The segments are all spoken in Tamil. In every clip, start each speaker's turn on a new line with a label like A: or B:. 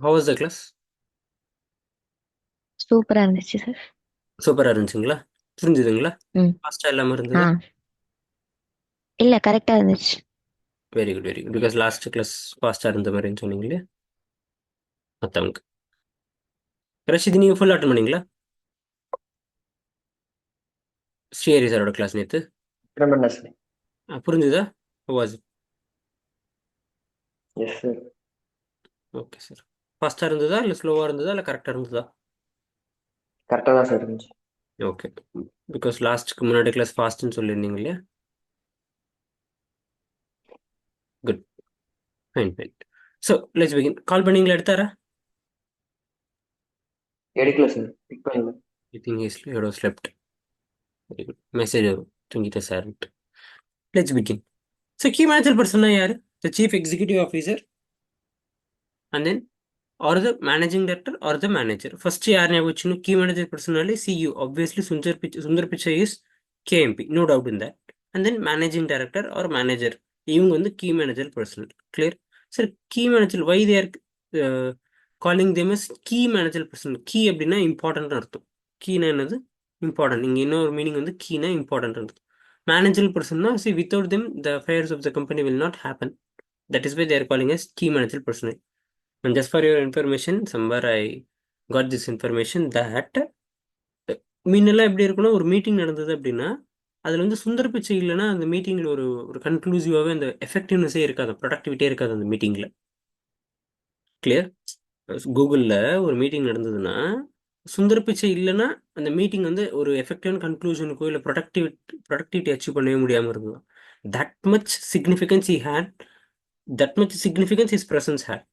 A: How was the class?
B: சூப்பரா இருந்துச்சு சார்.
A: சூப்பரா இருந்துச்சுங்களா? புரிஞ்சுதுங்களா?
B: ம்.
A: ஃபாஸ்டா இல்லாம
B: ஆ.
A: இருந்ததா?
B: இல்ல கரெக்டா இருந்துச்சு.
A: Very good, very good. Because last class ஃபாஸ்டா இருந்த மாதிரின்னு சொன்னீங்களே மத்தவங்க. ரஷித், நீங்க ஃபுல் அட்டன் பண்ணீங்களா? ஸ்ரீஹரி சாரோட கிளாஸ் நேத்து.
C: Tremendous.
A: புரிஞ்சுதா? Was
C: Yes, sir.
A: Okay sir. ஃபாஸ்டா இருந்ததா இல்ல ஸ்லோவா இருந்ததா இல்ல கரெக்டா இருந்ததா?
C: கரெக்டாக தான் சார் இருந்துச்சு.
A: ஓகே. பிகாஸ் லாஸ்ட்க்கு முன்னாடி கிளாஸ் ஃபாஸ்ட்னு சொல்லியிருந்தீங்க இல்லையா? Good. Fine, fine. So let's begin. Call பண்ணீங்களா, எடுத்தாரா?
C: எடுக்கல சார், பிக் பண்ணல.
A: ஐ திங்க் ஹீஸ் எடோ ஸ்லெப்ட். Very good. மெசேஜ் வரும், தூங்கிட்ட சார்ன்ட்டு. Let's begin. So key manager பர்சன்னா யாரு? The chief executive officer and then or the managing director or the manager. First yaar ஞாபகம் வச்சுக்கணும். Key manager personally CEO. Obviously Sundar Pichai is KMP. No doubt in that. And then managing director or manager. இவங்க வந்து key manager person. Clear? Sir, key manager, why they are calling them as key manager person? Key அப்படின்னா important அர்த்தம். கீனா என்னது? Important. இங்க இன்னொரு மீனிங் வந்து கீனா important அர்த்தம். Manager person னா, see, without them the affairs of the company will not happen. That is why they are calling as key manager person. And just for your information, somewhere I got this information that முன்னெல்லாம் எப்படி இருக்குன்னா, ஒரு மீட்டிங் நடந்தது அப்படின்னா அதில் வந்து சுந்தர பிச்சை இல்லைன்னா அந்த மீட்டிங்கில் ஒரு ஒரு கன்க்ளூசிவாகவே அந்த எஃபெக்டிவ்னஸே இருக்காது, ப்ரொடக்டிவிட்டியே இருக்காது அந்த மீட்டிங்கில். கிளியர்? கூகுளில் ஒரு மீட்டிங் நடந்ததுன்னா சுந்தர பிச்சை இல்லைன்னா அந்த மீட்டிங் வந்து ஒரு எஃபெக்டிவான கன்க்ளூஷனுக்கோ இல்லை ப்ரொடக்டிவிட்டி அச்சீவ் பண்ணவே முடியாமல் இருந்தது. That much significance he had, that much significance his presence had.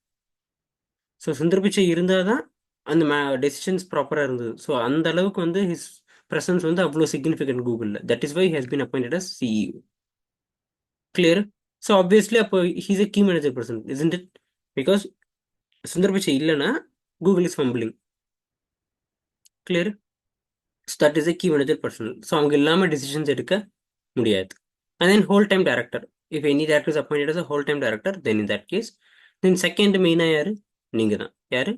A: So Sundar Pichai இருந்தால் தான் அந்த டெசிஷன்ஸ் ப்ராப்பராக இருந்தது. ஸோ அந்த அளவுக்கு வந்து ஹிஸ் ப்ரெசன்ஸ் வந்து அவ்வளோ சிக்னிஃபிகன்ட் கூகுளில். That is why has been appointed as CEO. Clear? So obviously அப்போ he's a key manager person, isn't it? Because Sundar Pichai இல்லைன்னா Google is fumbling. Clear? So that is a key manager person. So அவங்க இல்லாமல் டெசிஷன்ஸ் எடுக்க முடியாது. And then whole time director. If any director is appointed as whole time director, then in that case then second மெயினாக யார்? நீங்கள் தான். யார்?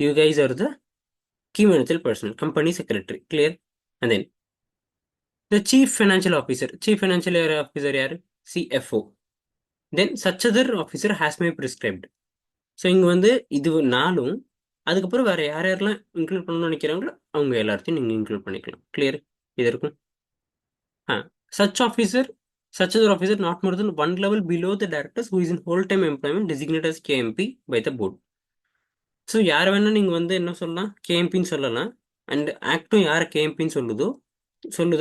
A: You guys are the key financial person, company secretary. Clear? And then the chief financial officer. Chief financial officer யாரு? CFO. Then such other officer has been prescribed. So இங்கே வந்து இது நாலும் அதுக்கப்புறம் வேற யார் யாரெல்லாம் இன்க்ளூட் பண்ணணும்னு நினைக்கிறாங்களோ அவங்க எல்லாத்தையும் நீங்கள் இன்க்ளூட் பண்ணிக்கலாம். கிளியர்? இது இருக்கும். Such officer, such other officer not more than one level below the directors who is in whole time employment designated as KMP by the board. So யார் வேணால் நீங்கள் வந்து என்ன சொல்லலாம்? கேஎம்பின்னு சொல்லலாம். அண்ட் ஆக்டும் யார் கேஎம்பின்னு சொல்லுது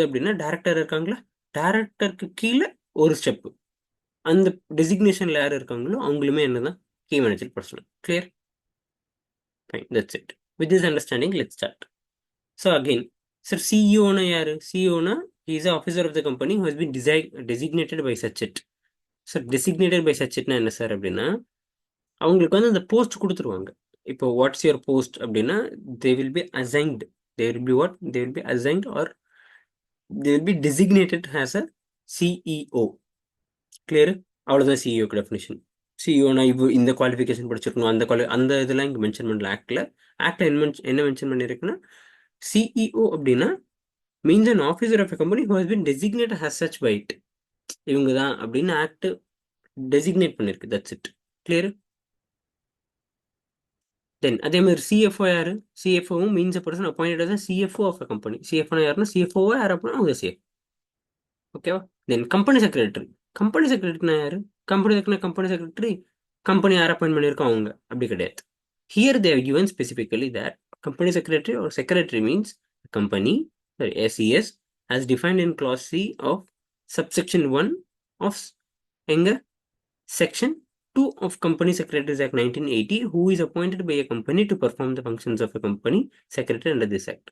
A: அப்படின்னா டேரக்டர் இருக்காங்களா, டேரக்டருக்கு கீழே ஒரு ஸ்டெப்பு அந்த டெசிக்னேஷனில் யார் இருக்காங்களோ அவங்களுமே என்னதான் key manager person. Clear? Fine, that's it. With this understanding let's start. So again sir, சிஇஓனா யார்? சிஇஓனா is officer of the company who has been designated by such it. Sir designated by such இட்னா என்ன சார் அப்படின்னா, அவங்களுக்கு வந்து அந்த போஸ்ட் கொடுத்துருவாங்க. இப்போ வாட்ஸ் யுவர் போஸ்ட் அப்படின்னா they will be assigned, they will be what, they will be assigned or they will be designated as a CEO. Clear? அவ்வளோதான் சிஇஓக்கு டெஃபினேஷன். சிஇஓனா இந்த குவாலிஃபிகேஷன் படிச்சிருக்கணும், அந்த இதெல்லாம் இங்கே மென்ஷன் பண்ணல ஆக்டில். ஆக்டில் என்ன மென்ஷன் பண்ணியிருக்குன்னா, சிஇஓ அப்படின்னா means an officer of a company who has been designate has such by it. இவங்க தான் அப்படின்னு ஆக்ட் டெசிக்னேட் பண்ணியிருக்கு. That's it. கிளியர்? தென் அதே மாதிரி சிஎஃப்ஓ யாரு? சிஎஃப்ஓவும் means a person appointed as CFO of a company. CFO யாருன்னா சிஎஃப்ஓவா யார் அப்படின்னா அவங்க சிஎஃப். ஓகேவா? Then company secretary. கம்பெனி செக்ரட்டரினா யாரு? கம்பெனி செக்ரட்டரி கம்பெனி யார் அப்பாயிண்ட் பண்ணியிருக்கோம் அவங்க, அப்படி கிடையாது. Here they have given specifically that company secretary or secretary means company, sorry, SES as defined in clause C of subsection 1 of எங்க section 2 of Company Secretaries Act 1980, who is appointed by a company to perform the functions of a company secretary under this act.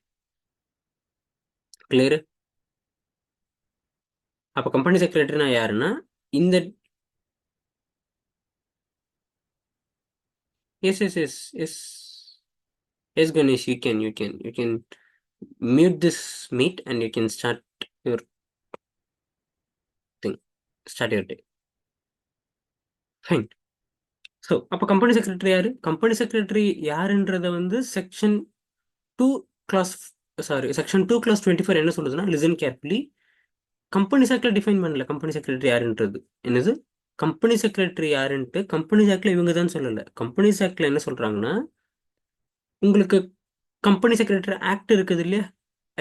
A: Clear? அப்போ கம்பெனி செக்ரட்டரினா யாருன்னா இந்த S S S S S Ganesh, you can mute this meet and you can start your thing, start your day. Fine. So அப்போ கம்பெனி செக்ரட்டரி யாரு? கம்பெனி செக்ரட்டரி யாருன்றத வந்து டூ கிளாஸ் செக்ஷன் 2 clause 24 என்ன சொல்லுதுன்னா, லிசன் கேர்ஃபுல்லி, கம்பெனி ஆக்ட்ல டிஃபைன் பண்ணல கம்பெனி செக்ரட்டரி யாருன்றது. என்னது? கம்பெனி செக்ரட்டரி யாருன்ட்டு கம்பெனி ஆக்ட்ல இவங்க தான் சொல்லல. கம்பெனி ஆக்ட்ல என்ன சொல்றாங்கன்னா, உங்களுக்கு கம்பெனி செக்ரட்டரி ஆக்ட் இருக்குது இல்லையா?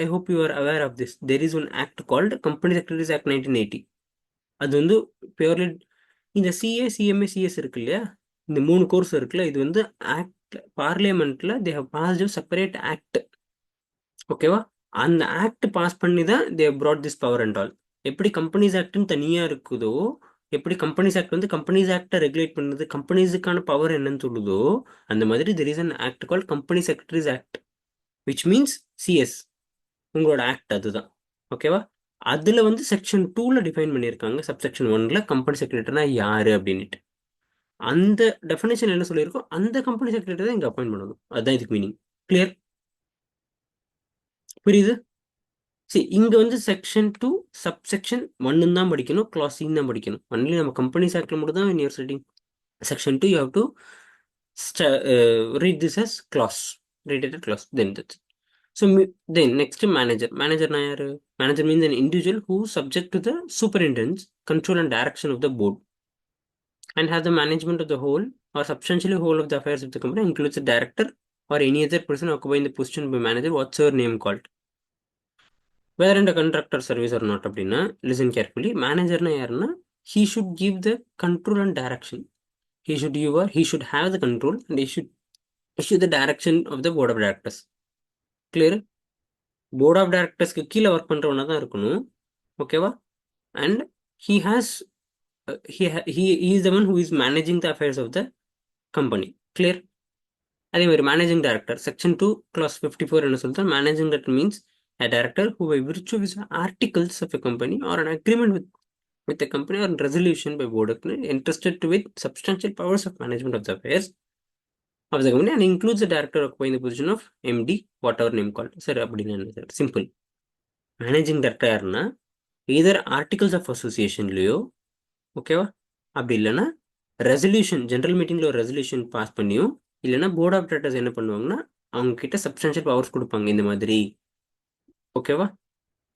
A: I hope you are aware of this. There is one act called company secretaries act 1980. அது வந்து பியூர்லி இந்த சிஏ சிஎம்ஏ சிஎஸ் இருக்கு இல்லையா, இந்த 3 கோர்ஸ் இருக்குல்ல, இது வந்து ஆக்ட் பார்லிமெண்ட்ல they have passed separate act. ஓகேவா? அந்த ஆக்ட் பாஸ் பண்ணி தான் they brought this power and all. எப்படி கம்பெனிஸ் ஆக்ட்னு தனியா இருக்குதோ, எப்படி கம்பெனிஸ் ஆக்ட் வந்து கம்பெனிஸ் ஆக்டை ரெகுலேட் பண்ணுது, கம்பெனிஸுக்கான பவர் என்னன்னு சொல்லுதோ, அந்த மாதிரி there is an act call company secretaries act, which means CS. உங்களோட ஆக்ட் அதுதான். ஓகேவா? அதுல வந்து செக்ஷன் 2ல டிஃபைன் பண்ணியிருக்காங்க, சப்செக்ஷன் 1ல கம்பெனி செக்ரட்டரினா யாரு அப்படின்ட்டு. அந்த டெஃபினேஷன் என்ன சொல்லியிருக்கோ அந்த கம்பெனி செக்ரட்டரி தான் இங்க அப்பாயிண்ட் பண்ணணும். அதுதான் இதுக்கு மீனிங். கிளியர்? புரியுது? சரி, இங்க வந்து செக்ஷன் 2 சப்செக்ஷன் 1 தான் படிக்கணும், கிளாஸ் C தான் படிக்கணும். ஒன்லி நம்ம கம்பெனிஸ் ஆக்ட்ல மட்டும் தான் யூனிவர் செட்டிங் section 2 you have to read this as clause, read it as clause, then that's it. So then next manager. Manager yaru? Manager means an individual who is subject to the superintendence, control and direction of the board, and has the management of the whole or substantially whole of the affairs of the company, includes the director or any other person occupying the position by manager, whatsoever name called, whether in the contractor service or not. அப்படின்னா listen carefully. மேனேஜர்னா யாருன்னா, he should give the control and direction. He should have the control and he should issue the direction of the board of directors. Clear? Board of டைரக்டர்ஸ்க்கு கீழே ஒர்க் பண்றவனா தான் இருக்கணும். ஓகேவா? And he has he is the one who is managing the affairs of the company. Clear? அதே மாதிரி மேனேஜிங் டைரக்டர் செக்ஷன் 2 clause 54 என்ன சொல்லுது? Managing director means a director who by virtue of his articles of a company or an agreement with the company or resolution by board entrusted to with substantial powers of management of the affairs of the company and includes the director occupying the position of MD, whatever name called. சரி, அப்படின்னு சார் சிம்பிள். மேனேஜிங் டைரக்டர் யாருன்னா, எதர் ஆர்டிகல்ஸ் ஆஃப் அசோசியேஷன்லையோ, ஓகேவா, அப்படி இல்லைன்னா ரெசல்யூஷன், ஜென்ரல் மீட்டிங்கில் ஒரு ரெசல்யூஷன் பாஸ் பண்ணியும், இல்லைன்னா போர்ட் ஆஃப் டைரக்டர்ஸ் என்ன பண்ணுவாங்கன்னா, அவங்க கிட்ட சப்ஸ்டான்ஷியல் பவர்ஸ் கொடுப்பாங்க. இந்த மாதிரி ஓகேவா,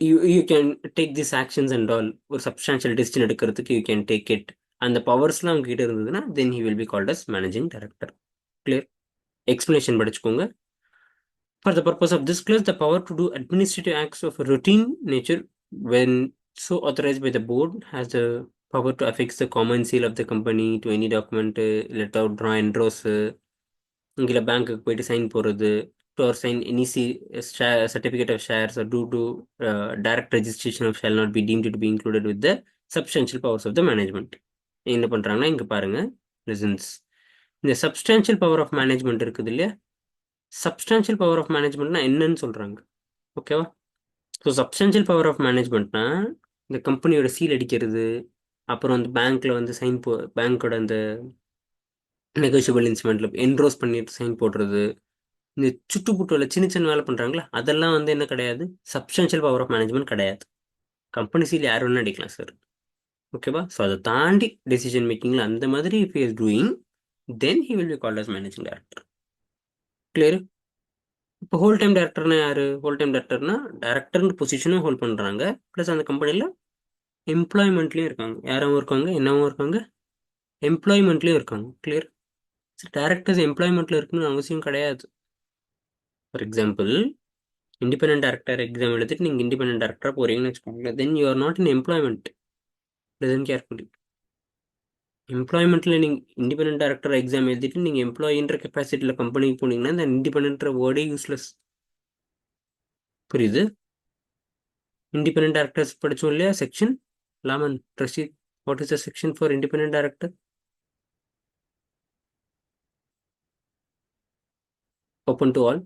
A: you can take this actions and all, ஒரு சப்ஸ்டான்ஷியல் டெசிஷன் எடுக்கிறதுக்கு யூ கேன் டேக் இட். அந்த பவர்ஸ்லாம் அவங்க கிட்ட இருந்ததுன்னா then he will be called as managing director. Clear? Explanation படிச்சுக்கோங்க. For the purpose of this class, the power to do administrative acts of a routine nature, when so authorized by the board, has the power to affix the common seal of the company to any document, letter, draw, endorsed, இங்கே பேங்க்குக்கு போயிட்டு சைன் போடுறது, to or sign any certificate of shares or due to direct registration of shall not be deemed to be included with the substantial powers of the management. என்ன பண்ணுறாங்கன்னா இங்கே பாருங்க, லிசன்ஸ். இந்த சப்ஸ்டான்ஷியல் பவர் ஆஃப் மேனேஜ்மெண்ட் இருக்குது இல்லையா, சப்ஸ்டான்ஷியல் பவர் ஆஃப் மேனேஜ்மெண்ட்னா என்னன்னு சொல்கிறாங்க. ஓகேவா? ஸோ சப்ஸ்டான்ஷியல் பவர் ஆஃப் மேனேஜ்மெண்ட்னா இந்த கம்பெனியோட சீல் அடிக்கிறது, அப்புறம் அந்த பேங்க்கில் வந்து சைன் பேங்க்கோட அந்த நெகோஷியபிள் இன்ஸ்ட்ருமெண்ட்ல என்ரோஸ் பண்ணிட்டு சைன் போடுறது, இந்த சுட்டுப்புட்டுல சின்ன சின்ன வேலை பண்ணுறாங்களா, அதெல்லாம் வந்து என்ன கிடையாது, சப்ஸ்டான்ஷியல் பவர் ஆஃப் மேனேஜ்மெண்ட் கிடையாது. கம்பெனி சீல் யார் வேணா அடிக்கலாம் சார். ஓகேவா? ஸோ அதை தாண்டி டெசிஷன் மேக்கிங்கில் அந்த மாதிரி if is doing, then he will be called as managing director. Clear? இப்போ ஹோல் டைம் டைரக்டர்னா யாரு? ஹோல் டைம் டைரக்டர்னா டைரக்டர்னு பொசிஷனும் ஹோல்ட் பண்ணுறாங்க, ப்ளஸ் அந்த கம்பெனியில் எம்ப்ளாய்மெண்ட்லேயும் இருக்காங்க. யாராவும் இருக்காங்க, என்னவும் இருக்காங்க, எம்ப்ளாய்மெண்ட்லேயும் இருக்காங்க. கிளியர்? டைரக்டர்ஸ் எம்ப்ளாய்மெண்ட்டில் இருக்கணும்னு அவசியம் கிடையாது. For example, independent director exam எழுதிட்டு நீங்கள் இண்டிபெண்டன்ட் டைரக்டராக போகிறீங்கன்னு வச்சுக்கோங்களேன், then you are not in employment. Listen carefully. எம்ப்ளாய்மெண்ட்டில் நீங்கள் இண்டிபெண்டன்ட் டைரக்டர் எக்ஸாம் எழுதிட்டு நீங்கள் எம்ப்ளாயின்ற கெப்பாசிட்டியில் கம்பெனிக்கு போனீங்கன்னா இந்த இண்டிபெண்டன்ட் வேர்டே யூஸ்லெஸ். புரியுது? இண்டிபெண்டன்ட் டைரக்டர்ஸ் படித்தோம் இல்லையா செக்ஷன். லாமன், Rasheed, what is the section for independent director? Open to all.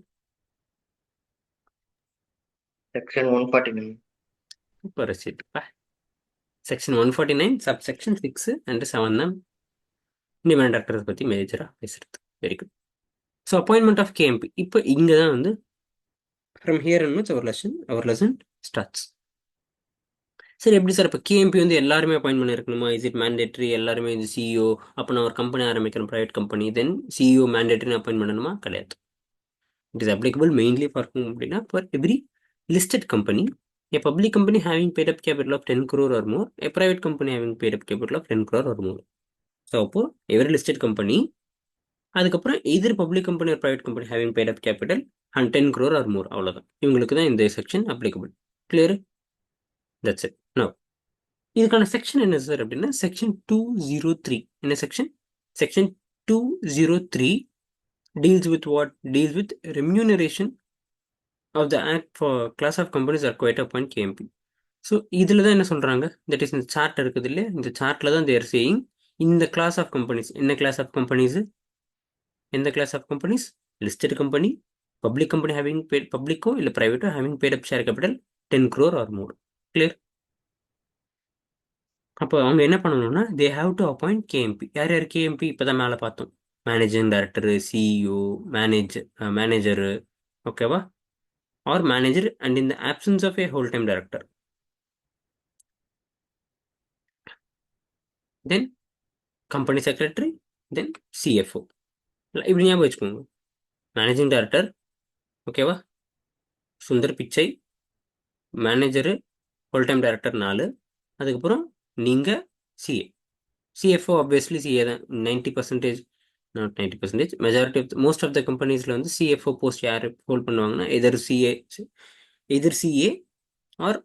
C: Section 149.
A: இப்போ ரஷீத் செக்ஷன் 149 சப்செக்ஷன் 6 அண்ட் 7 தான் இண்டிபெண்டன்ட் டைரக்டர்ஸ் பற்றி மேஜராக பேசுறது. Very good. So appointment of KMP. இப்போ இங்கே தான் வந்து from here onwards our lesson starts. சரி எப்படி சார் இப்போ கேஎம்பி வந்து எல்லாருமே அப்பாயின்ட் பண்ணிருக்கணுமா? Is it mandatory? எல்லாருமே இது சிஇஓ, அப்போ நான் ஒரு கம்பெனி ஆரம்பிக்கிறேன், ப்ரைவேட் கம்பெனி, தென் சிஇஓ மேண்டேட்ரின்னு அப்பாயின்ட் பண்ணணுமா? கிடையாது. It is applicable mainly for அப்படின்னா for every listed company, a public company having paid up capital of 10 crore or more, a private company having paid up capital of 10 crore or more. So அப்போ எவ்ரி லிஸ்டட் கம்பெனி, அதுக்கப்புறம் எதிர் பப்ளிக் கம்பெனி ஒரு private company having paid up capital and 10 crore or more, அவ்வளோதான். இவங்களுக்கு தான் இந்த section applicable. Clear? That's it. No இதுக்கான செக்ஷன் என்ன சார் அப்படின்னா செக்ஷன் 203. என்ன section? Section 203 deals with what? Deals with remuneration of the act for class of companies are quite appoint KMP. So இதில் தான் என்ன சொல்கிறாங்க, தட் இஸ் இந்த சார்ட் இருக்குது இல்லையா, இந்த சார்ட்டில் தான் தேர் சேயிங் இந்த கிளாஸ் ஆஃப் கம்பெனிஸ். என்ன கிளாஸ் ஆஃப் கம்பெனிஸ்? எந்த class of companies? Listed company, public company having paid, பப்ளிக்கோ இல்லை ப்ரைவேட்டோ having paid up share capital 10 crore or more. Clear? அப்போ அவங்க என்ன பண்ணணும்னா they have to appoint KMP. யார் யார் கேஎம்பி? இப்போ தான் மேலே பார்த்தோம். மேனேஜிங் டைரக்டரு, சிஇஓ, மேனேஜரு, ஓகேவா? Or manager and in the absence of a whole time director. Then company secretary, then CFO. இப்படி ஞாபகம் வச்சுக்கோங்க. மேனேஜிங் டைரக்டர், ஓகேவா, Sundar Pichai, manager, whole time director 4, அதுக்கப்புறம் நீங்கள் சிஏ. சிஎஃப்ஓ ஆப்வியஸ்லி சிஏ தான். 90%, not 90%, majority of most of the கம்பெனிஸில் வந்து சிஎஃப்ஓ போஸ்ட் யார் ஹோல்ட் பண்ணுவாங்கன்னா either CA or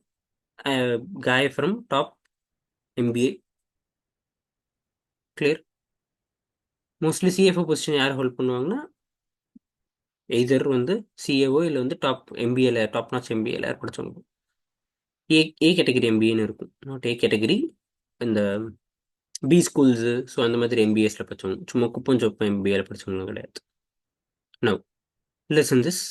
A: guy from top MBA. Clear? Mostly CFO position யார் ஹோல்ட் பண்ணுவாங்கன்னா எதர் வந்து சிஏஓ இல்லை வந்து டாப் எம்பிஏல, டாப் நாச் எம்பிஏல யார் படிச்சவங்க. ஏ கேட்டகரி எம்பிஏன்னு இருக்கும், நாட் ஏ கேட்டகரி இந்த பி ஸ்கூல்ஸு. ஸோ அந்த மாதிரி எம்பிஎஸ்ல படிச்சவங்க, சும்மா குப்பம் சொப்பம் எம்பிஏல படிச்சவங்களும் கிடையாது. Now listen this.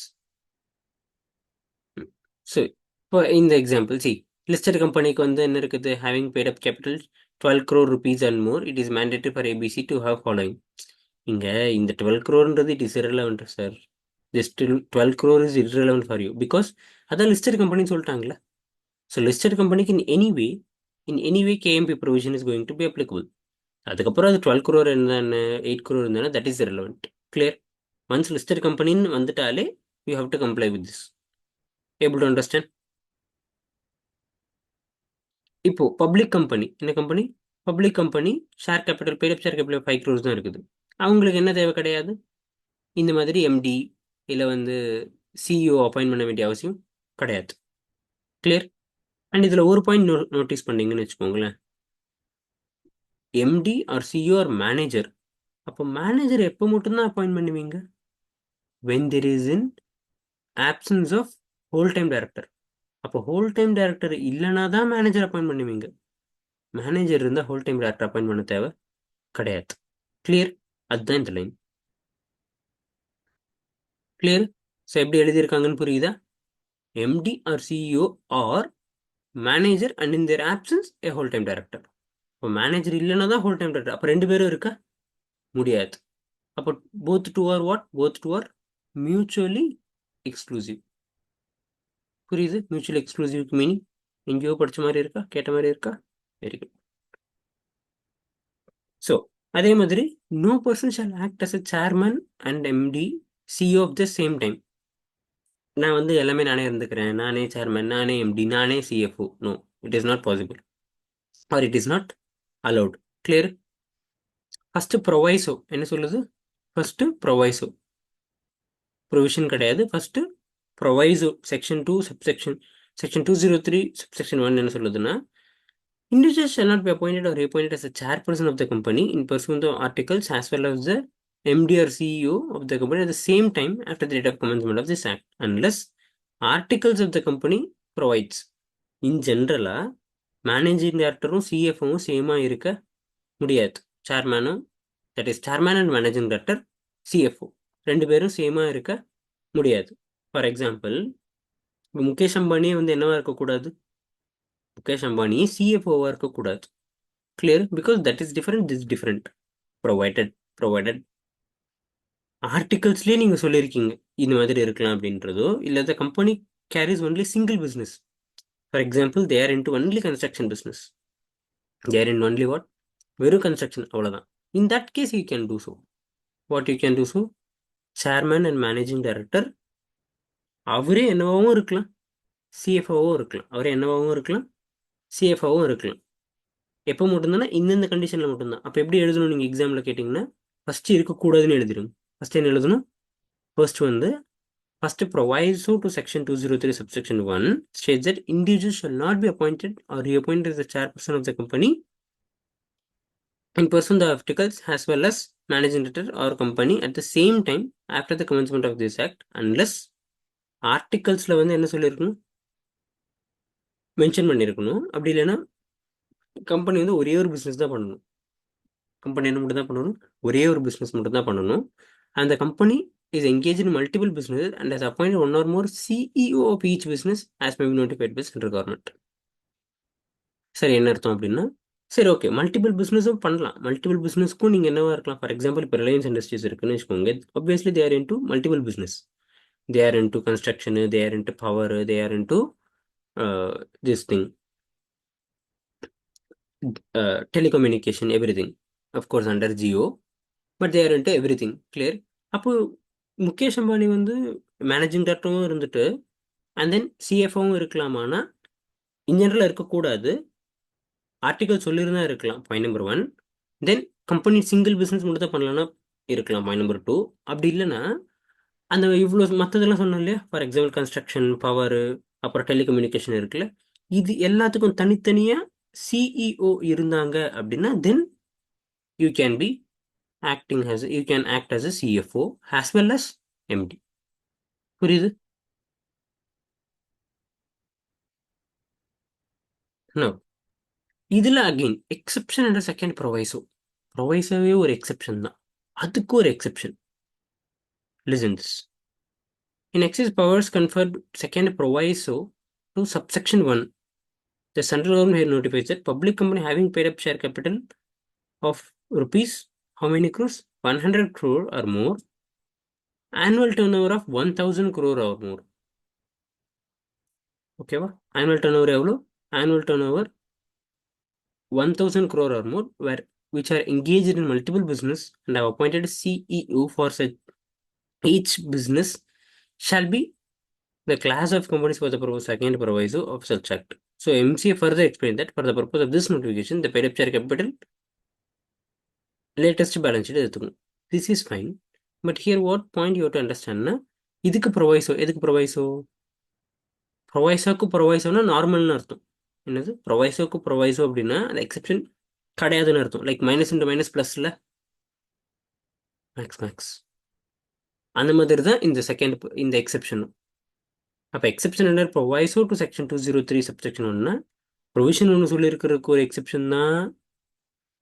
A: ஸோ இப்போ இந்த எக்ஸாம்பிள் சி, லிஸ்டட் கம்பெனிக்கு வந்து என்ன இருக்குது? Having paid up capital 12 crore rupees and more, it is mandatory for ABC to have following. இங்கே இந்த 12 crore it is irrelevant sir. this 12 crore is irrelevant for you because அதான் லிஸ்டட் கம்பெனின்னு சொல்லிட்டாங்களே. ஸோ லிஸ்டட் கம்பெனிக்கு in any way KMP provision is going to be applicable. அதுக்கப்புறம் அது 12 crore இருந்தானே 8 crore இருந்தானே that is irrelevant. Clear? Once listed கம்பெனின்னு வந்துட்டாலே you have to comply with this. Able to understand? இப்போ பப்ளிக் கம்பெனி, என்ன கம்பெனி? Public company share capital, paid up share capital 5 crores தான் இருக்குது. அவங்களுக்கு என்ன தேவை கிடையாது, இந்த மாதிரி எம்டி இல்லை வந்து சிஇஓ அப்பாயின்ட் பண்ண வேண்டிய அவசியம் கிடையாது. கிளியர்? அண்ட் இதில் ஒரு பாயிண்ட் நோட்டீஸ் பண்ணீங்கன்னு வச்சுக்கோங்களேன், MD or CEO or manager. அப்போ மேனேஜர் எப்போ மட்டும்தான் அப்பாயின்ட் பண்ணுவீங்க? When there is in absence of whole time director. அப்போ ஹோல் டைம் டைரக்டர் இல்லைனா தான் மேனேஜர் அப்பாயின்ட் பண்ணுவீங்க. மேனேஜர் இருந்தால் ஹோல் டைம் டைரக்டர் அப்பாயின்ட் பண்ண தேவை கிடையாது. கிளியர்? அதுதான் இந்த லைன். கிளியர்? ஸோ எப்படி எழுதியிருக்காங்கன்னு புரியுதா? MD or CEO or manager and in their absence a whole time director. இப்போ மேனேஜர் இல்லைன்னா தான் ஹோல் டைம் டைரக்டர். அப்போ 2 பேரும் இருக்கா? முடியாது. அப்போ both two R what? Both two are mutually exclusive. புரியுது? மியூச்சுவலி எக்ஸ்க்ளூசிவ்க்கு மீனிங் எங்கேயோ படிச்ச மாதிரி இருக்கா? கேட்ட மாதிரி இருக்கா? Very good. ஸோ அதே மாதிரி no person shall act as a chairman and MD CEO of the same time. நான் வந்து எல்லாமே நானே இருந்துக்கிறேன், நானே சேர்மன், நானே எம்டி, நானே CFO. No, it is not possible or it is not allowed. Clear? First proviso என்ன சொல்லுது? ஃபர்ஸ்ட் ப்ரொவைசோ, ப்ரொவிஷன் கிடையாது. First proviso section 2 subsection section 203 subsection 1 என்ன சொல்லுதுன்னா, individuals shall not be appointed or reappointed as a chairperson of the company in pursuant of articles as well as the MD or CEO of the company at the same time after the date of commencement of this act unless articles of the company provides. In general, managing டைரக்டரும் சிஎஃப்ஓவும் சேமாக இருக்க முடியாது. சேர்மேனும், that is chairman and managing director CFO 2 பேரும் சேமாக இருக்க முடியாது. ஃபார் எக்ஸாம்பிள், இப்போ முகேஷ் அம்பானியே வந்து என்னவா இருக்கக்கூடாது? முகேஷ் அம்பானி சிஎஃப்ஓவாக இருக்கக்கூடாது. Clear? Because that is different, this different. Provided ஆர்டிகல்ஸ்லேயே நீங்கள் சொல்லியிருக்கீங்க இந்த மாதிரி இருக்கலாம் அப்படின்றதோ, இல்லை the company carries only single business. For example they are into only construction business, they are in only what, வெறும் கன்ஸ்ட்ரக்ஷன், அவ்வளோதான். In that case you can do so. What you can do so, chairman and managing director அவரே என்னவாகவும் இருக்கலாம், சிஎஃப்ஓவும் இருக்கலாம், அவரே என்னவாகவும் இருக்கலாம், சிஎஃப்ஓவும் இருக்கலாம். எப்போ மட்டும்தானே இந்தந்த கண்டிஷனில் மட்டும்தான். அப்போ எப்படி எழுதணும் நீங்கள் எக்ஸாமில் கேட்டிங்கன்னா, ஃபஸ்ட்டு இருக்கக்கூடாதுன்னு எழுதிடும். ஃபஸ்ட்டு என்ன எழுதணும், first proviso to section 203 subsection 1 states that individuals shall not be appointed or reappointed as the chairperson of the company and pursue the articles as well as managing director or company at the same time after the commencement of this act unless ஆர்டிகல்ஸில் வந்து என்ன சொல்லியிருக்கணும், மென்ஷன் பண்ணியிருக்கணும். அப்படி இல்லைன்னா கம்பெனி வந்து ஒரே ஒரு பிஸ்னஸ் தான் பண்ணணும். கம்பெனி என்ன மட்டும் தான் பண்ணணும், ஒரே ஒரு பிஸ்னஸ் மட்டும் தான் பண்ணணும். அந்த company is engaged in multiple businesses and has appointed one or more CEO of each business as may be notified by central government. சரி, என்ன அர்த்தம் அப்படின்னா, சரி ஓகே, மல்டிபிள் பிஸ்னஸும் பண்ணலாம். மல்டிபிள் பிஸ்னஸ்க்கும் நீங்கள் என்னவா இருக்கலாம். ஃபார் எக்ஸாம்பிள் இப்போ ரிலையன்ஸ் இண்டஸ்ட்ரீஸ் இருக்குன்னு வச்சுக்கோங்க. Obviously they are into multiple business. They are into construction, they are into power, they are into this thing, telecommunication, everything, of course under Jio, but they are into everything. Clear? அப்போ முகேஷ் அம்பானி வந்து மேனேஜிங் டைரக்டரும் இருந்துட்டு அண்ட் தென் சிஎஃப்ஓவும் இருக்கலாமானா இன் ஜெனரல் இருக்கக்கூடாது. ஆர்டிகல் சொல்லியிருந்தா இருக்கலாம், பாயிண்ட் நம்பர் 1. தென் கம்பெனி சிங்கிள் பிஸ்னஸ் மட்டும் தான் பண்ணலான்னா இருக்கலாம், பாயிண்ட் நம்பர் 2. அப்படி இல்லைன்னா அந்த இவ்வளோ மற்றதெல்லாம் சொன்னோம் இல்லையா, ஃபார் எக்ஸாம்பிள் கன்ஸ்ட்ரக்ஷன், பவரு, அப்புறம் டெலிகம்யூனிகேஷன் இருக்குல்ல, இது எல்லாத்துக்கும் தனித்தனியாக சிஇஓ இருந்தாங்க அப்படின்னா then you can be you can act as a CFO as well as MD. புரியுது? No. இதில் அகெயின் எக்ஸெப்ஷன் என்ற செகண்ட் ப்ரொவைசோவே ஒரு எக்ஸெப்ஷன் தான், அதுக்கு ஒரு exception. Listen this. In excess powers conferred second proviso to subsection 1, the central government here notifies that public company having paid up share capital of rupees how many crores? 100 crore or more, annual turnover of 1000 crore or more. ஓகேவா? annual turnover எவ்வளோ? annual turnover 1000 crore or more, which are engaged in multiple business and have appointed CEO for such each business shall be the class of companies for the purpose second proviso of such act. So MCA further explained that for the purpose of this notification, the paid up share capital latest balance sheet எடுத்துக்கணும். This is fine, but here what point you have to understand, இதுக்கு ப்ரொவைசோ, எதுக்கு ப்ரொவைசோ? ப்ரொவைசோனா நார்மல்னு அர்த்தம். என்னது ப்ரொவைசோ அப்படின்னா அந்த எக்ஸெப்ஷன் கிடையாதுன்னு அர்த்தம். லைக் மைனஸ் இன்டு மைனஸ் ப்ளஸ்ல மேக்ஸ் அந்த மாதிரி தான் இந்த எக்ஸெப்ஷனும். அப்போ எக்ஸெப்ஷன் என்ன, ப்ரொவைசோ டு செக்ஷன் 203 சப்செக்ஷன் 1னா ப்ரொவிஷன் ஒன்று சொல்லியிருக்கிறதுக்கு ஒரு எக்ஸெப்ஷன் தான்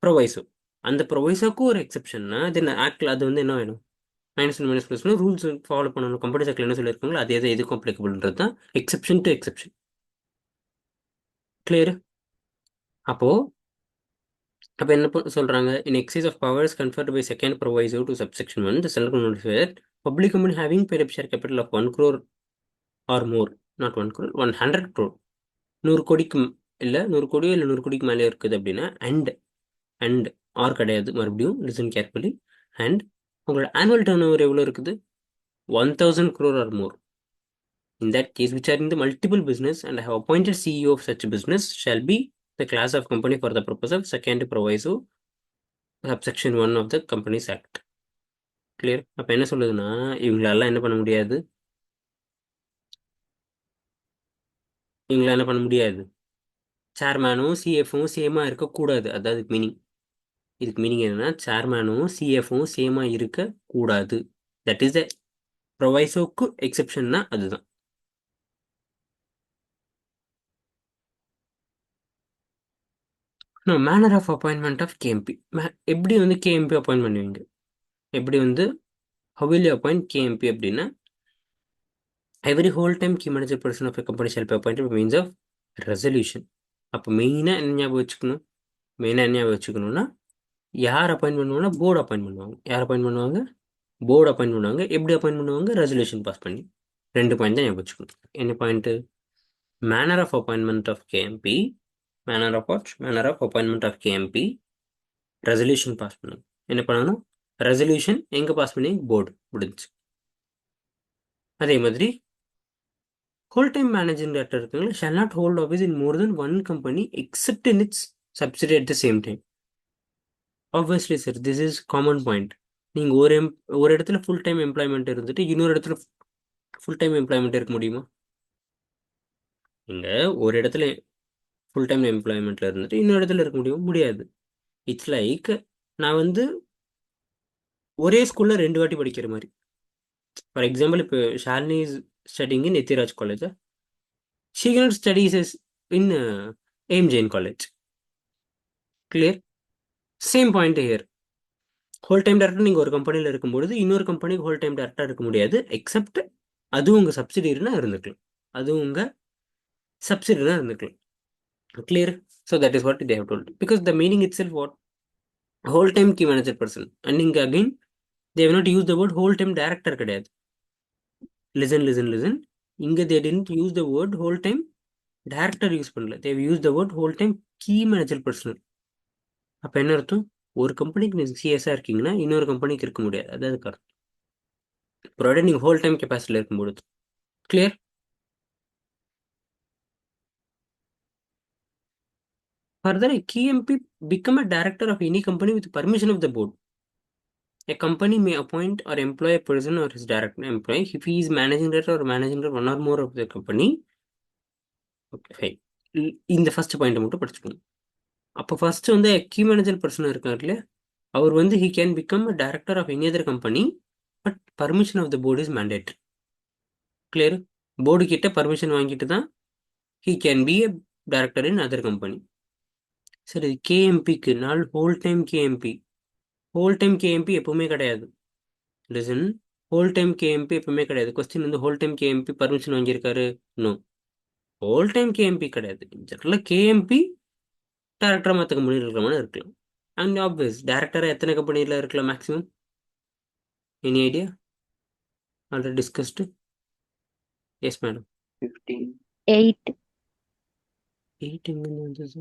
A: ப்ரொவைசோ. அந்த ப்ரொவைசோக்கு ஒரு எக்ஸெப்ஷன்னா தென் ஆக்டில் அது வந்து என்ன வேணும், மைனஸ் ப்ளஸ்னு ரூல்ஸ் ஃபாலோ பண்ணணும். கம்பெனி செக்ல என்ன சொல்லியிருக்காங்களோ அதே தான் எதுக்கும் அப்ளிகபிள்ன்றது தான் எக்ஸெப்ஷன் டு எக்ஸெப்ஷன். கிளியர்? அப்போ என்ன சொல்றாங்க, in exercise of powers conferred by second proviso to subsection 1, the central government notifies public company having paid up share capital of 1 crore or more, not 1 crore, 100 crore, 100 கோடிக்கு இல்லை 100 கோடியோ இல்லை 100 கோடிக்கு மேலே இருக்குது அப்படின்னா அண்ட் ஆர் கிடையாது, மறுபடியும் லிசன் கேர்ஃபுல்லி. அண்ட் உங்களோட ஆனுவல் டர்ன் ஓவர் எவ்வளோ இருக்குது, 1000 crore or more. In that case, which are in the multiple business and have appointed CEO of such business shall be the class of company for the purpose of second proviso subsection 1 of the Companies Act. Clear? அப்போ என்ன சொல்லுதுன்னா, இவங்களால என்ன பண்ண முடியாது, சேர்மேனும் சிஎஃப்பும் சேமாக இருக்கக்கூடாது. அதாவது இதுக்கு மீனிங் என்னன்னா, சேர்மேனும் சிஎஃப்பும் சேமாக இருக்கக்கூடாது. தட் இஸ் த ப்ரொவைசோக்கு எக்ஸெப்ஷன்னா அதுதான். Manner of appointment of KMP. எப்படி வந்து கேஎம்பி அப்பாயின்ட் பண்ணுவீங்க, எப்படி வந்து how will you appoint KMP அப்படின்னா, every whole time key manager person of a company shall be appointed by means of resolution. அப்போ மெயினாக என்ன ஞாபகம் வச்சுக்கணும்னா, யார் அப்பாயின்ட் பண்ணுவாங்கன்னா போர்டு அப்பாயின்ட் பண்ணுவாங்க. யார் அப்பாயின்ட் பண்ணுவாங்க? போர்டு அப்பாயின்ட் பண்ணுவாங்க. எப்படி அப்பாயின்ட் பண்ணுவாங்க? ரெசல்யூஷன் பாஸ் பண்ணி. 2 பாயிண்ட் தான் ஞாபகம் வச்சுக்கணும். என்ன point? manner of appointment of KMP, manner of what? Manner of appointment of KMP, resolution pass பண்ணணும். என்ன பண்ணணும்? resolution எங்க பாஸ் பண்ணி? போர்டு முடிஞ்சு. அதே மாதிரி whole time managing director இருக்குங்களா shall not hold office in more than one company except in its subsidiary at the same time. Obviously sir, this is common point. நீங்க ஒரு இடத்துல ஃபுல் டைம் எம்ப்ளாய்மெண்ட் இருந்துட்டு இன்னொரு இடத்துல ஃபுல் டைம் எம்ப்ளாய்மெண்ட் இருக்க முடியுமா? நீங்க ஒரு இடத்துல ஃபுல் டைம் எம்ப்ளாய்மெண்ட்ல இருந்துட்டு இன்னொரு இடத்துல இருக்க முடியாது. இட்ஸ் லைக் நான் வந்து ஒரே ஸ்கூல்ல 2 வாட்டி படிக்கிற மாதிரி. ஃபார் எக்ஸாம்பிள் இப்போ Shalini is studying in Ethiraj college, she can studies is in AM Jain college. Clear? Same point here. Whole time director நீங்கள் ஒரு கம்பெனியில் இருக்கும்பொழுது இன்னொரு கம்பெனிக்கு ஹோல் டைம் டேரக்டராக இருக்க முடியாது, எக்ஸப்ட் அதுவும் உங்கள் சப்சிடியரினா இருந்துக்கலாம். அதுவும் உங்கள் சப்சிடியரினா இருந்துக்கலாம். Clear? So that is what they have told. Because the meaning itself what? Whole time key manager person. And இங்கே again they have not used the word whole time director கிடையாது. listen இங்க they didn't use the word whole time director use பண்ணல, they have used the word whole time key manager personnel. அப்ப என்ன அர்த்தம்? ஒரு கம்பெனிக்கு நீங்க சிஎஸ்ஆ இருக்கீங்கன்னா இன்னொரு கம்பெனிக்கு இருக்க முடியாது, அதாவது அர்த்தம். ப்ராடக்ட் நீங்க ஹோல் டைம் கெப்பாசிட்டியில் இருக்கும்பொழுது. Clear? Further, a key MP become a director of any company with permission of the board. A company may appoint or employ a person or his direct employee if he is managing director or managing director one or more of the company. Okay, fine. இந்த ஃபர்ஸ்ட் பாயிண்ட் மட்டும் படிச்சுக்கணும். அப்போ ஃபர்ஸ்ட் வந்து கீ மேனேஜர் பர்சன் இருக்கார் இல்லையா, அவர் வந்து he can become a director of any other company, but permission of the board is mandatory. Clear? Board கிட்ட பர்மிஷன் வாங்கிட்டு தான் he can be a director in other company. சரி, கேஎம்பிக்கு நாள் whole time KMP. Whole time KMP எப்பவுமே கிடையாது. லிசன், ஹோல் டைம் கேஎம்பி எப்பவுமே கிடையாது. கொஸ்டின் வந்து ஹோல் டைம் கேஎம்பி பர்மிஷன் வாங்கியிருக்காரு? நோ, ஹோல் டைம் கேஎம்பி கிடையாது. ஜெனரலாக கேஎம்பி டேரக்டராக மற்ற கம்பெனியில் இருக்கிறவங்க இருக்கலாம். அண்ட் ஆப்வியஸ் டேரக்டராக எத்தனை கம்பெனியில் இருக்கலாம் maximum? Any idea? Already discussed. Yes madam.
C: 15.
B: 8
A: 8 எங்கேருந்து வந்தது?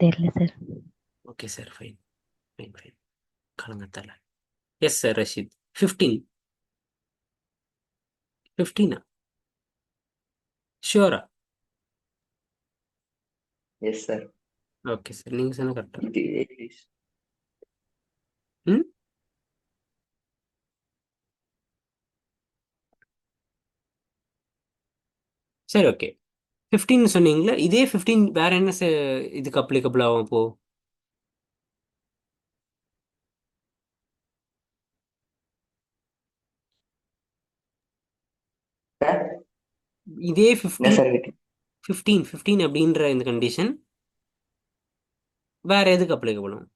B: தெரியல sir.
A: Okay sir, fine fine fine. கலங்கத்தல. Yes sir Rasheed. 15. 15ஆ? ஷியோரா?
C: Yes, sir.
A: ஓகே சார், நீங்கள் சொன்ன கரெக்டாக.
C: It is.
A: ம் சரி, ஓகே. 15 சொன்னீங்களா? இதே 15 வேற என்ன இதுக்கு அப்ளிகபிள் ஆகும் அப்போ?
C: Sir?
A: இதே
C: என்ன
A: 15
C: சார் கேட்டீங்க?
A: 15 15 அப்படின்ற இந்த கண்டிஷன் வேற எதுக்கு அப்ளிகபிள் ஆகும்?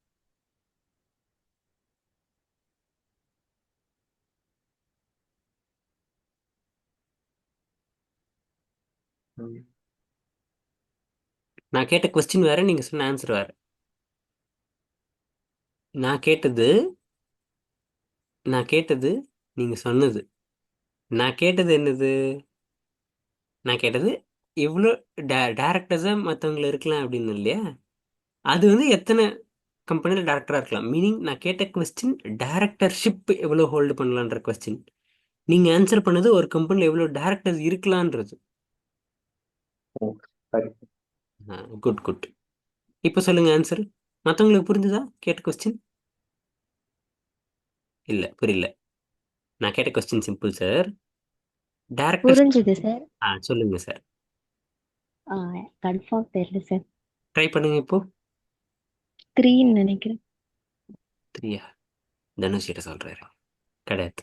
A: நான் கேட்ட கொஸ்டின் வேற, நீங்க சொன்ன ஆன்சர் வேற. நான் கேட்டது நீங்க சொன்னது. நான் கேட்டது என்னது? நான் கேட்டது எவ்வளோ டேரக்டர்ஸாக மற்றவங்கள இருக்கலாம் அப்படின்னு இல்லையா? அது வந்து எத்தனை கம்பெனியில் டேரக்டராக இருக்கலாம். மீனிங் நான் கேட்ட கொஸ்டின் டேரக்டர்ஷிப் எவ்வளோ ஹோல்டு பண்ணலான்ற கொஸ்டின். நீங்கள் ஆன்சர் பண்ணது ஒரு கம்பெனியில் எவ்வளோ டேரக்டர்ஸ் இருக்கலான்றது.
C: ஓ, சரி.
A: Good good. இப்போ சொல்லுங்க ஆன்சர். மற்றவங்களுக்கு புரிஞ்சுதா கேட்ட கொஸ்டின்? இல்லை, புரியல. நான் கேட்ட கொஸ்டின் சிம்பிள் சார். டேரக்டர்.
B: புரிஞ்சுது சார்.
A: சொல்லுங்க சார்.
B: கன்ஃபார்ம் தெரியல சார்.
A: ட்ரை பண்ணுங்க இப்போ.
B: 3ன்னு நினைக்கிறேன்.
A: 3யா? தனுஷ் கிட்ட சொல்றாரு. கிடையாது.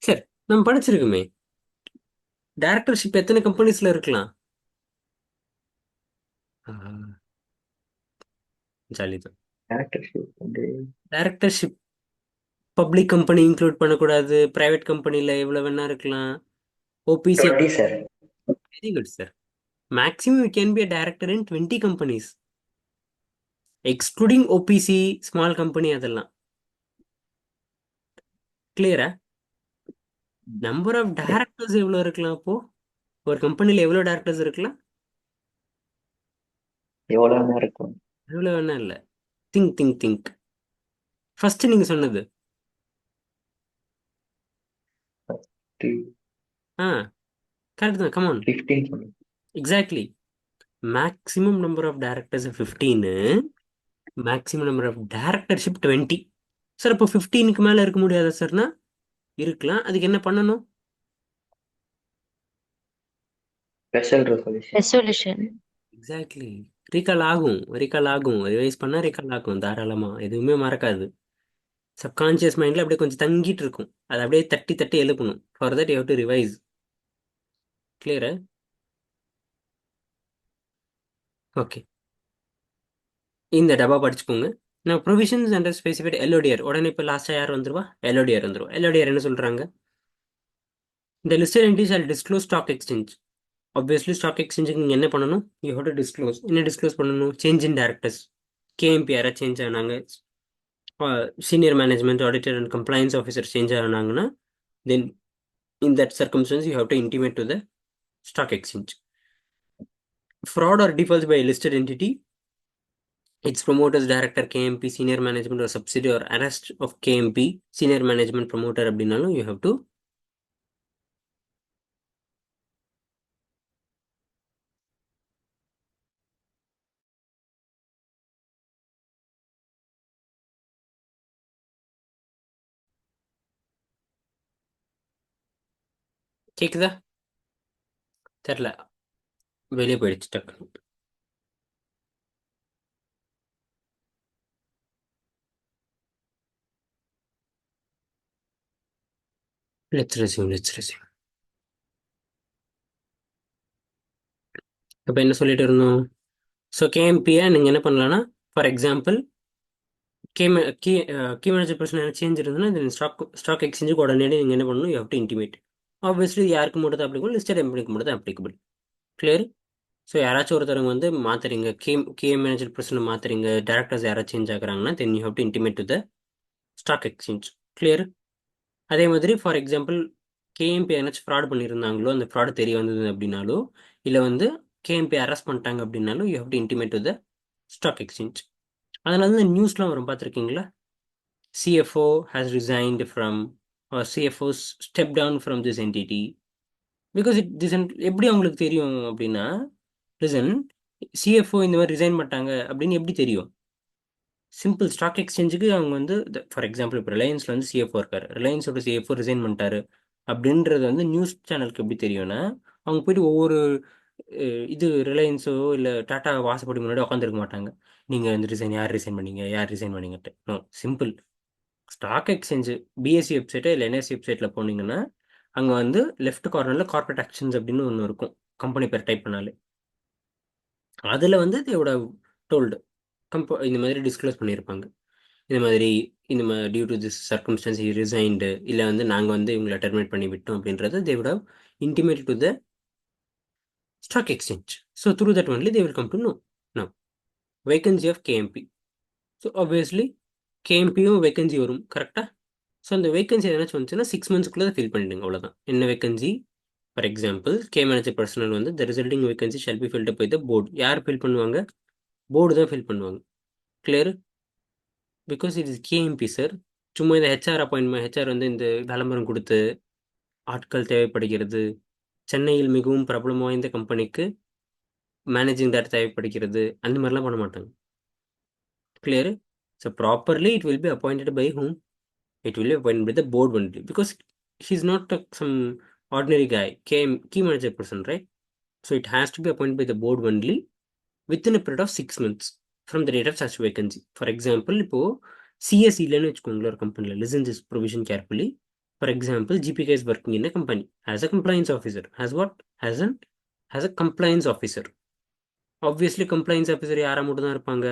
A: சரி, நம்ம படிச்சிருக்குமே டைரக்டர்ஷிப் எத்தனை கம்பெனிஸ்ல இருக்கலாம்? ஜாலிதான்.
C: Directorship வந்து
A: டைரக்டர்ஷிப் பப்ளிக் கம்பெனி இன்க்ளூட் பண்ணக்கூடாது, பிரைவேட் கம்பெனில எவ்வளவு வேணா இருக்கலாம். OBC.
C: 20, sir.
A: Very good sir. Maximum you can be a director in 20 companies excluding OBC small company. அதெல்லாம் கிளியரா? நம்பர் ஆஃப் டைரக்டர்ஸ் எவ்வளோ இருக்கலாம்? அப்போ ஒரு கம்பெனியில் எவ்வளோ டைரக்டர்ஸ் இருக்கலாம்?
C: எவ்வளவு நேரம் இருக்கும்?
A: எவ்வளோ வேணா இல்லை. திங்க். ஃபர்ஸ்ட் நீங்க சொன்னது ஆ கரெக்ட் தான். கமான்.
C: 15 சொன்னேன்.
A: Exactly. Maximum number of directors 15, maximum number of directorship 20. Sir இப்போ 15க்கு மேலே இருக்க முடியாதா சார்னா? இருக்கலாம். அதுக்கு என்ன பண்ணணும்?
C: Special resolution.
B: Resolution.
A: Exactly. Recall ஆகும். ரிவைஸ் பண்ணால் ரீகால் ஆகும் தாராளமாக. எதுவுமே மறக்காது. சப்கான்ஷியஸ் மைண்டில் அப்படியே கொஞ்சம் தங்கிட்டு இருக்கும். அதை அப்படியே தட்டி தட்டி எழுப்பணும். For that you have to revise. கிளியரா? ஓகே. இந்த டப்பா படிச்சுக்கோங்க. நான் ப்ரொவிஷன்ஸ் அண்டர் ஸ்பெசிஃபைட் எல்ஓடிஆர். உடனே இப்போ லாஸ்ட்டாக யார் வந்துருவா? எல்ஓடிஆர் வந்துருவா. எல்ஓடிஆர் என்ன சொல்கிறாங்க? இந்த listed entities or disclose stock exchange. Obviously stock எக்ஸ்சேஞ்சுக்கு நீங்கள் என்ன பண்ணணும்? You have to disclose. என்ன டிஸ்க்ளோஸ் பண்ணணும்? Change in directors. கேஎம்பி யாராவது சேஞ்ச் ஆனாங்க, senior management, auditor and compliance officer change ஆனாங்கன்னா, then in that circumstance you have to intimate to the stock exchange. Fraud or defaults by a listed entity, its promoters, director, KMP, senior management or subsidiary, or arrest of KMP, senior management, promoter அப்படின்னாலும் you have to கேக்குதா? தெரியல, வெளியே போயிடுச்சு டக்குனு. Let's resume. இப்போ என்ன சொல்லிட்டு இருந்தோம்? ஸோ கேஎம்பியை நீங்கள் என்ன பண்ணலான்னா, for example key key manager person என்ன சேஞ்ச் இருந்ததுன்னா, இந்த ஸ்டாக் எக்ஸ்சேஞ்சுக்கு உடனே நீங்கள் என்ன பண்ணணும்? You have to intimate. Obviously யாருக்கு மட்டும் தான் அப்ளிகபிள்? லிஸ்டட் எம்ப்ளாய்க்கு மட்டும் தான் அப்ளிகபிள். கிளியர்? ஸோ யாராச்சும் ஒருத்தவங்க வந்து மாற்றுறீங்க, கேஎம் மேனேஜர் பர்சனை மாற்றுறீங்க, டேரக்டர்ஸ் யாராச்சும் சேஞ்ச் ஆகுறாங்கன்னா, then you have to intimate to the stock exchange. Clear? அதே மாதிரி ஃபார் எக்ஸாம்பிள் கேஎம்பி யாராச்சும் ஃப்ராட் பண்ணியிருந்தாங்களோ, அந்த ஃப்ராட் தெரிய வந்தது அப்படின்னாலோ, இல்லை வந்து கேஎம்பி அரெஸ்ட் பண்ணிட்டாங்க அப்படின்னாலும் you have to intimate to the stock exchange. அதனால தான் நியூஸ்லாம் வரும், பார்த்துருக்கீங்களா? CFO has resigned from, CFO step down from this entity. Because எப்படி அவங்களுக்கு தெரியும் அப்படின்னா, லிசன், சிஎஃப்ஓ இந்த மாதிரி ரிசைன் பண்ணிட்டாங்க அப்படின்னு எப்படி தெரியும்? சிம்பிள். ஸ்டாக் எக்ஸ்சேஞ்சுக்கு அவங்க வந்து ஃபார் எக்ஸாம்பிள் இப்போ ரிலையன்ஸில் வந்து சிஎஃப்ஓ இருக்கார், ரிலையன்ஸோட சிஎஃப்ஓ ரிசைன் பண்ணிட்டாரு அப்படின்றது வந்து நியூஸ் சேனலுக்கு எப்படி தெரியும்னா, அவங்க போயிட்டு ஒவ்வொரு இது ரிலையன்ஸோ இல்லை டாட்டா வாசப்படி முன்னாடி உட்காந்துருக்க மாட்டாங்க. நீங்கள் வந்து யார் ரிசைன் பண்ணீங்கன்ட்டு. No, simple. Stock exchange BSC வெப்சைட்டோ இல்லை என்எஸ்சி வெப்சைட்டில் போனீங்கன்னா, அங்கே வந்து லெஃப்ட் கார்னரில் கார்பரேட் ஆக்ஷன்ஸ் அப்படின்னு ஒன்று இருக்கும். கம்பெனி பேர் டைப் பண்ணாலே அதில் வந்து இதோட டோல்டு இந்த மாதிரி டிஸ்க்ளோஸ் பண்ணியிருப்பாங்க. இந்த மாதிரி due to this circumstance he resigned, இல்லை வந்து நாங்கள் வந்து இவங்களை டெர்மினேட் பண்ணி விட்டோம் அப்படின்றத they would have intimated to the stock exchange. So through that only they will come to know vacancy of KMP. So obviously கேஎம்பியும் வேகன்சி வரும், கரெக்டாக? ஸோ அந்த வேகன்சி எதனாச்சும் வந்துச்சுன்னா 6 monthsக்குள்ளே தான் ஃபில் பண்ணிடுங்க, அவ்வளோதான். என்ன vacancy? For example K manager personnel வந்து the resulting vacancy shall be filled by the board. யார் ஃபில் பண்ணுவாங்க? போர்டு தான் ஃபில் பண்ணுவாங்க. Clear? Because it is KMP sir. சும்மா இந்த ஹெச்ஆர் அப்பாயின்மெண்ட், ஹெச்ஆர் வந்து இந்த விளம்பரம் கொடுத்து ஆட்கள் தேவைப்படுகிறது, சென்னையில் மிகவும் பிரபலம் வாய்ந்த கம்பெனிக்கு மேனேஜிங் டேரக்டர் தேவைப்படுகிறது, அந்த மாதிரிலாம் பண்ண மாட்டாங்க. Clear? So properly it will be appointed by whom? It will be appointed by the board only, because he is not some ordinary guy, key manager person, right? So it has to be appointed by the board only within a period of 6 months from the date of such vacancy. For example, இப்போ சிஎஸ் இல்லைன்னு வச்சுக்கோங்களேன் ஒரு கம்பெனியில். Listen this provision carefully. For example GBK is working in a company as a compliance officer. As a compliance officer. Obviously compliance officer யாராக மட்டும் தான் இருப்பாங்க?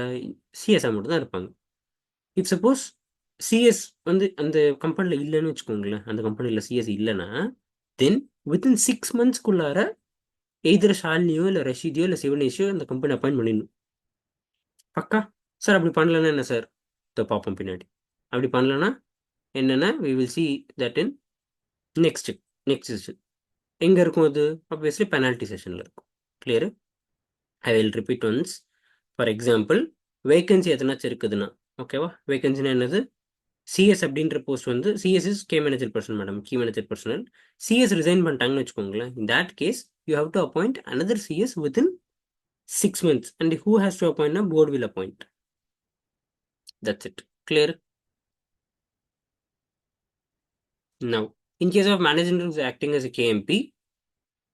A: சிஎஸ்ஆ மட்டும் தான் இருப்பாங்க. இப் சப்போஸ் சிஎஸ் வந்து அந்த கம்பெனியில் இல்லைன்னு வச்சுக்கோங்களேன், அந்த கம்பெனியில் சிஎஸ் இல்லைன்னா, தென் வித்தின் 6 monthsக்குள்ளார எய்தர் ஷாலினியோ இல்லை ரஷீதியோ இல்லை சிவனேஷோ அந்த கம்பெனி அப்பாயிண்ட் பண்ணிடணும். பக்கா? சார் அப்படி பண்ணலன்னா என்ன சார்? பார்ப்போம் பின்னாடி. அப்படி பண்ணலன்னா என்னென்னா we will see that in next next session எங்கே இருக்கும் அது? ஆப்வியஸ்லி பெனால்ட்டி செஷனில் இருக்கும். Clear? I will repeat once. For example, vacancy எதனாச்சும் இருக்குதுன்னா, ஓகேவா? வேகன்சினா என்னது? சிஎஸ் அப்படின்ற போஸ்ட் வந்து CS is K manager person madam, key manager personnel. CS resign பண்ணிட்டாங்கன்னு வச்சுக்கோங்களேன். In that case you have to appoint another CS within 6 months, and who has to appoint? A board will appoint. That's it. Clear? Now, in case of managing is acting as a KMP,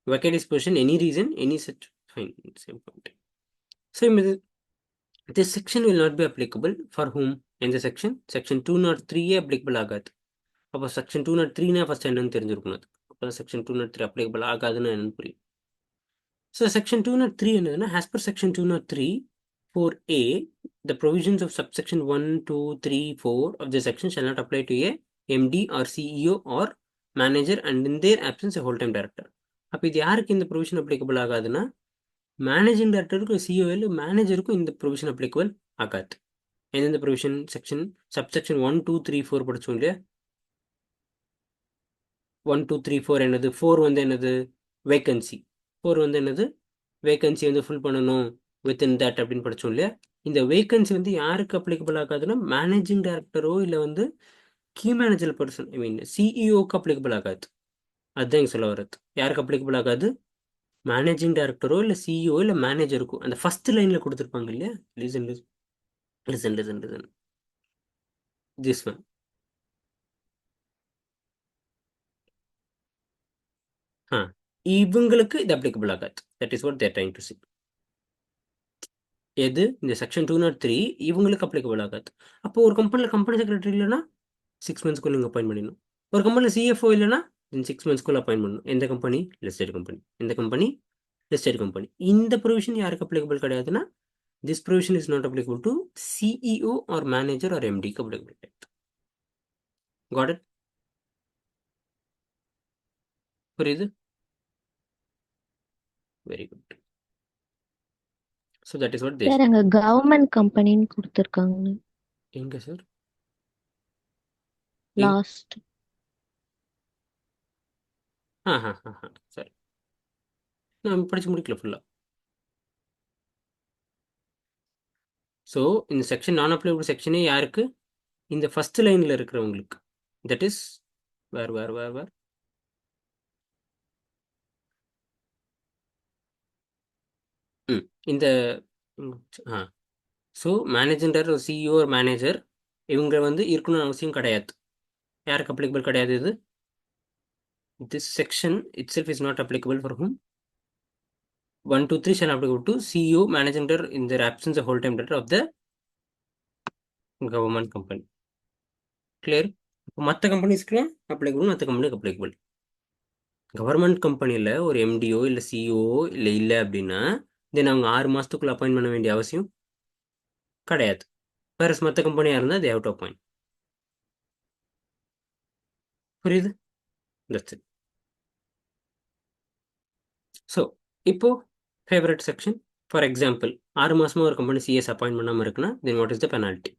A: vacate his position, any reason, any such, fine, same point. So, this section will not be applicable for whom? In the section 203 applicable ஆகாது. அப்போ செக்ஷன் 203 ஃபர்ஸ்ட் என்னன்னு தெரிஞ்சிருக்கணும். அப்போ செக்ஷன் 203 applicable ஆகாதுன்னு என்னன்னு புரியும். ஸோ செக்ஷன் 203 என்னதுன்னா, as per section 203 4A, the provisions of subsection 1, 2, 3, 4 of the section shall not apply to a MD or CEO or manager and in their absence a whole-time director. அப்போ இது யாருக்கு இந்த ப்ரொவிஷன் அப்ளிகபிள் ஆகாதுன்னா, மேனேஜிங் டைரக்டருக்கும் சிஓ இல்லை மேனேஜருக்கும் இந்த ப்ரொவிஷன் அப்ளிகபிள் ஆகாது. எந்தெந்த ப்ரொவிஷன்? செக்ஷன் சப்செக்ஷன் 1, 2, 3, 4 படிச்சோம் இல்லையா? 1, 2, 3, 4 என்னது? 4 வந்து என்னது? வேகன்சி. 4 வந்து என்னது? வேகன்சி வந்து ஃபுல் பண்ணணும் வித்தின் தட் அப்படின்னு படிச்சோம் இல்லையா? இந்த வேகன்சி வந்து யாருக்கு அப்ளிகபிள் ஆகாதுன்னா, மேனேஜிங் டைரக்டரோ இல்லை வந்து கீ மேனேஜர் பர்சன், ஐ மீன் சிஇஓக்கு அப்ளிகபிள் ஆகாது. அதுதான் இங்கே சொல்ல வர்றது. யாருக்கு அப்ளிகபிள் ஆகாது? மேனேஜிங் டைரக்டரோ இல்லை சிஇஓ இல்லை மேனேஜருக்கோ. அந்த ஃபர்ஸ்ட் லைனில் கொடுத்துருப்பாங்க இல்லையா? Listen listen listen listen listen this one. இவங்களுக்கு இது அப்ளிகபிள் ஆகாது. That is what there trying to C. எது? இந்த செக்ஷன் 203 இவங்களுக்கு அப்ளிகபிள் ஆகாது. அப்போ ஒரு கம்பெனியில் கம்பெனி செக்ரட்டரி இல்லைன்னா 6 மந்த்ஸ்க்குள்ள நீங்கள் அப்பாயின் பண்ணிடணும். ஒரு கம்பெனியில் சிஎஃப்ஓ இல்லைன்னா 6 மந்த்ஸ்க்குள்ள அப்பாயின் பண்ணணும். எந்த கம்பெனி? Listed company. எந்த கம்பெனி? Listed company. இந்த ப்ரொவிஷன் யாருக்கு அப்ளிகபிள் கிடையாதுன்னா, this provision is not applicable to CEO or manager or எம்டிக்கு அப்ளிகபிள் கிடையாது. Got it? புரியுது? Very good. So that is what this.
B: Sir அங்க கவர்மெண்ட் கம்பெனின்னு கொடுத்துருக்காங்க
A: எங்க சார்?
B: லாஸ்ட்.
A: சரி, நான் படிச்சு முடிக்கல ஃபுல்லாக. ஸோ இந்த செக்ஷன் நான் அப்ளிகபிள் செக்ஷனே யாருக்கு? இந்த ஃபர்ஸ்ட் லைனில் இருக்கிறவங்களுக்கு. தட் இஸ் வேர் வேர் வேர் வேர் இந்த ஸோ மேனேஜர் சிஇஓ மேனேஜர் இவங்க வந்து இருக்கணும்னு அவசியம் கிடையாது. யாருக்கு அப்ளிகபிள் கிடையாது இது? This section it self is not applicable for whom? 1, 2, 3 shall applicable to CEO, managing director in their absence, a whole-time director of the government company. Clear? இப்போ மற்ற கம்பெனிஸ்க்குலாம் அப்ளிகபிள், மற்ற கம்பெனிக்கு அப்ளிகபிள். கவர்மெண்ட் கம்பெனியில் ஒரு எம்டிஓ இல்லை சிஇஓ இல்லை அப்படின்னா தென் அவங்க 6 மாதத்துக்குள்ள அப்பாயின் பண்ண வேண்டிய அவசியம் கிடையாது. வேற மற்ற கம்பெனியாக இருந்தால் தே ஹேவ் டு அப்பாயின். புரியுது? That's it. ஸோ இப்போ ஃபேவரட் செக்ஷன். ஃபார் எக்ஸாம்பிள், 6 மாதமாக ஒரு கம்பெனி சிஎஸ் அப்பாயின் பண்ணாமல் இருக்குன்னா then what is the penalty?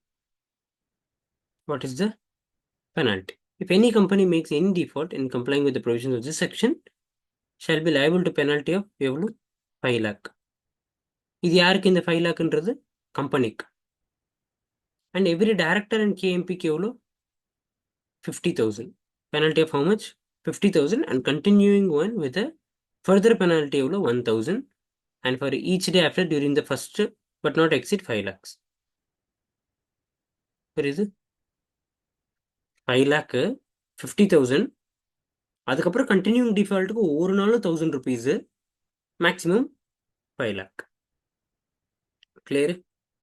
A: What is the penalty? If any company makes any default in complying with the provisions of this section, shall be liable to penalty of எவ்வளோ? 5 lakh. இது யாருக்கு இந்த 5 lakhன்றது? கம்பெனிக்கு. அண்ட் எவ்ரி டைரக்டர் அண்ட் கேஎம்பிக்கு எவ்வளோ? 50,000. Penalty of how much? 50,000 and continuing one with a further penalty எவ்வளோ? 1,000 and for each day after during the first but not exceed 5 lakhs. புரியுது? 5 lakh 50,000, அதுக்கப்புறம் கண்டினியூங் டிஃபால்ட்டுக்கு ஒரு நாள் 1,000 rupees, மேக்ஸிமம் 5 lakh. கிளியர்?